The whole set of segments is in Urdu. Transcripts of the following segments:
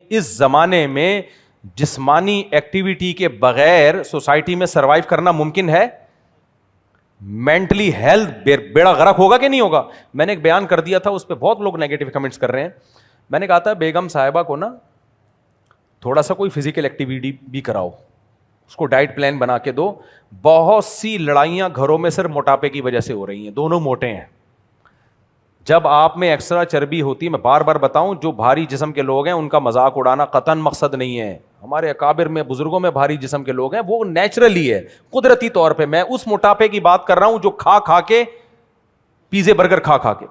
اس زمانے میں جسمانی ایکٹیویٹی کے بغیر سوسائٹی میں سروائیو کرنا ممکن ہے؟ مینٹلی ہیلتھ بیڑا غرق ہوگا کہ نہیں ہوگا؟ میں نے ایک بیان کر دیا تھا, اس پہ بہت لوگ نیگیٹو کمنٹس کر رہے ہیں. میں نے کہا تھا بیگم صاحبہ کو نا تھوڑا سا کوئی فزیکل ایکٹیویٹی بھی کراؤ, اس کو ڈائٹ پلان بنا کے دو. بہت سی لڑائیاں گھروں میں صرف موٹاپے کی وجہ سے ہو رہی ہیں, دونوں موٹے ہیں. جب آپ میں ایکسٹرا چربی ہوتی ہے, میں بار بار بتاؤں, جو بھاری جسم کے لوگ ہیں ان کا مذاق اڑانا قطعاً مقصد نہیں ہے. ہمارے اکابر میں, بزرگوں میں بھاری جسم کے لوگ ہیں, وہ نیچرلی ہے, قدرتی طور پہ. میں اس موٹاپے کی بات کر رہا ہوں جو کھا کھا کے, پیزے برگر کھا کھا کے.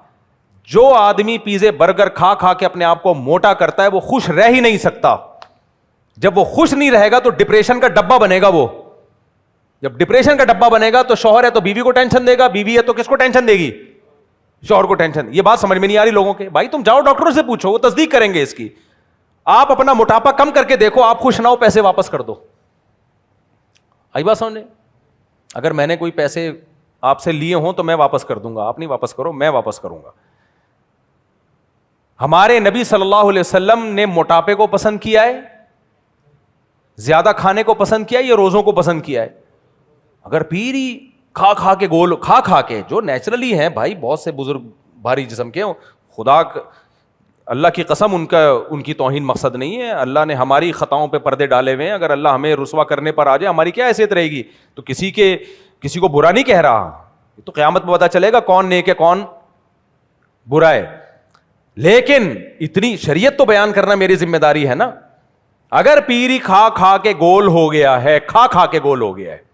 جو آدمی پیزے برگر کھا کھا کے اپنے آپ کو موٹا کرتا ہے وہ خوش رہ ہی نہیں سکتا. جب وہ خوش نہیں رہے گا تو ڈپریشن کا ڈبہ بنے گا. وہ جب ڈپریشن کا ڈبہ بنے گا تو شوہر ہے تو بیوی کو ٹینشن دے گا, بیوی ہے تو کس کو ٹینشن دے گی؟ شوہر کو ٹینشن. یہ بات سمجھ میں نہیں آ رہی لوگوں کے. بھائی تم جاؤ ڈاکٹروں سے پوچھو, وہ تصدیق کریں گے اس کی. آپ اپنا موٹاپا کم کر کے دیکھو, آپ خوش نہ ہو, پیسے واپس کر دو. آئی بات سمجھنے؟ اگر میں نے کوئی پیسے آپ سے لیے ہوں تو میں واپس کر دوں گا, آپ نہیں واپس کرو, میں واپس کروں گا. ہمارے نبی صلی اللہ علیہ وسلم نے موٹاپے کو پسند کیا ہے, زیادہ کھانے کو پسند کیا ہے, یا روزوں کو پسند کیا ہے؟ اگر پیری کھا کھا کے گول کھا کھا کے, جو نیچرلی ہیں بھائی, بہت سے بزرگ بھاری جسم کے, خدا اللہ کی قسم ان کی توہین مقصد نہیں ہے. اللہ نے ہماری خطاؤں پہ پردے ڈالے ہوئے ہیں. اگر اللہ ہمیں رسوا کرنے پر آ جائے ہماری کیا حیثیت رہے گی؟ تو کسی کو برا نہیں کہہ رہا, تو قیامت میں پتا چلے گا کون نیک ہے کون برا ہے. لیکن اتنی شریعت تو بیان کرنا میری ذمہ داری ہے نا. اگر پیری کھا کھا کے گول ہو گیا ہے, کھا کھا کے گول ہو گیا ہے,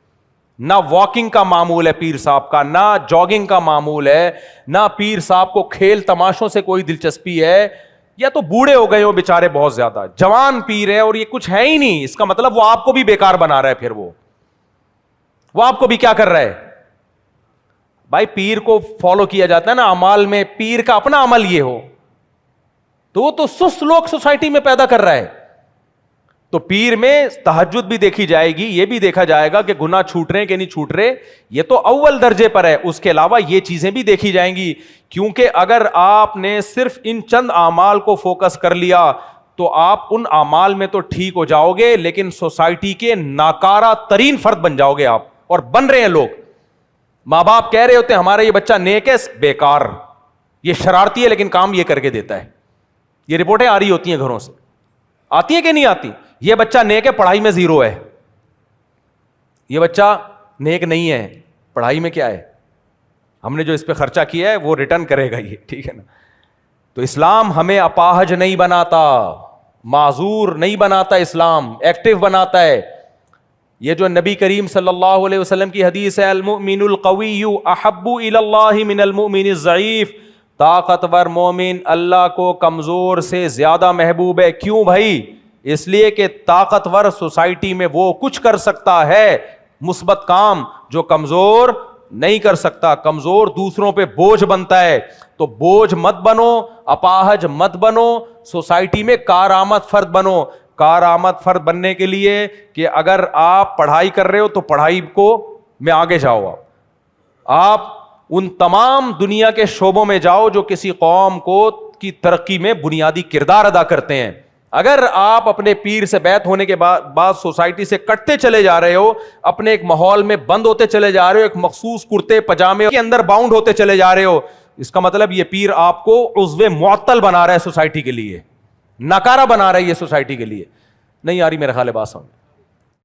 نہ واکنگ کا معمول ہے پیر صاحب کا, نہ جاگنگ کا معمول ہے, نہ پیر صاحب کو کھیل تماشوں سے کوئی دلچسپی ہے, یا تو بوڑھے ہو گئے ہو بےچارے بہت زیادہ, جوان پیر ہے اور یہ کچھ ہے ہی نہیں, اس کا مطلب وہ آپ کو بھی بیکار بنا رہا ہے. پھر وہ آپ کو بھی کیا کر رہا ہے؟ بھائی پیر کو فالو کیا جاتا ہے نا اعمال میں, پیر کا اپنا عمل یہ ہو تو وہ تو سست لوگ سوسائٹی میں پیدا کر رہا ہے. تو پیر میں تہجد بھی دیکھی جائے گی, یہ بھی دیکھا جائے گا کہ گناہ چھوٹ رہے ہیں کہ نہیں چھوٹ رہے, یہ تو اول درجے پر ہے. اس کے علاوہ یہ چیزیں بھی دیکھی جائیں گی, کیونکہ اگر آپ نے صرف ان چند اعمال کو فوکس کر لیا تو آپ ان اعمال میں تو ٹھیک ہو جاؤ گے, لیکن سوسائٹی کے ناکارہ ترین فرد بن جاؤ گے آپ. اور بن رہے ہیں لوگ. ماں باپ کہہ رہے ہوتے ہیں ہمارا یہ بچہ نیک ہے, بیکار, یہ شرارتی ہے لیکن کام یہ کر کے دیتا ہے. یہ رپورٹیں آ رہی ہوتی ہیں گھروں سے, آتی ہیں کہ نہیں آتی؟ یہ بچہ نیک ہے, پڑھائی میں زیرو ہے. یہ بچہ نیک نہیں ہے, پڑھائی میں کیا ہے؟ ہم نے جو اس پہ خرچہ کیا ہے وہ ریٹرن کرے گا یہ, ٹھیک ہے نا. تو اسلام ہمیں اپاہج نہیں بناتا, معذور نہیں بناتا, اسلام ایکٹیو بناتا ہے. یہ جو نبی کریم صلی اللہ علیہ وسلم کی حدیث ہے, المؤمن القوی احب الی اللہ من المؤمن الضعیف, طاقتور مومن اللہ کو کمزور سے زیادہ محبوب ہے. کیوں بھائی؟ اس لیے کہ طاقتور سوسائٹی میں وہ کچھ کر سکتا ہے مثبت کام جو کمزور نہیں کر سکتا. کمزور دوسروں پہ بوجھ بنتا ہے. تو بوجھ مت بنو, اپاہج مت بنو, سوسائٹی میں کارآمد فرد بنو. کارآمد فرد بننے کے لیے کہ اگر آپ پڑھائی کر رہے ہو تو پڑھائی کو میں آگے جاؤ. آپ ان تمام دنیا کے شعبوں میں جاؤ جو کسی قوم کو کی ترقی میں بنیادی کردار ادا کرتے ہیں. اگر آپ اپنے پیر سے بیعت ہونے کے بعد سوسائٹی سے کٹتے چلے جا رہے ہو, اپنے ایک ماحول میں بند ہوتے چلے جا رہے ہو, ایک مخصوص کرتے پجامے کے اندر باؤنڈ ہوتے چلے جا رہے ہو, اس کا مطلب یہ پیر آپ کو عضو معطل بنا رہا ہے سوسائٹی کے لیے, ناکارہ بنا رہا ہے یہ سوسائٹی کے لیے. نہیں آ رہی میرا خیال ہے بات سمجھ.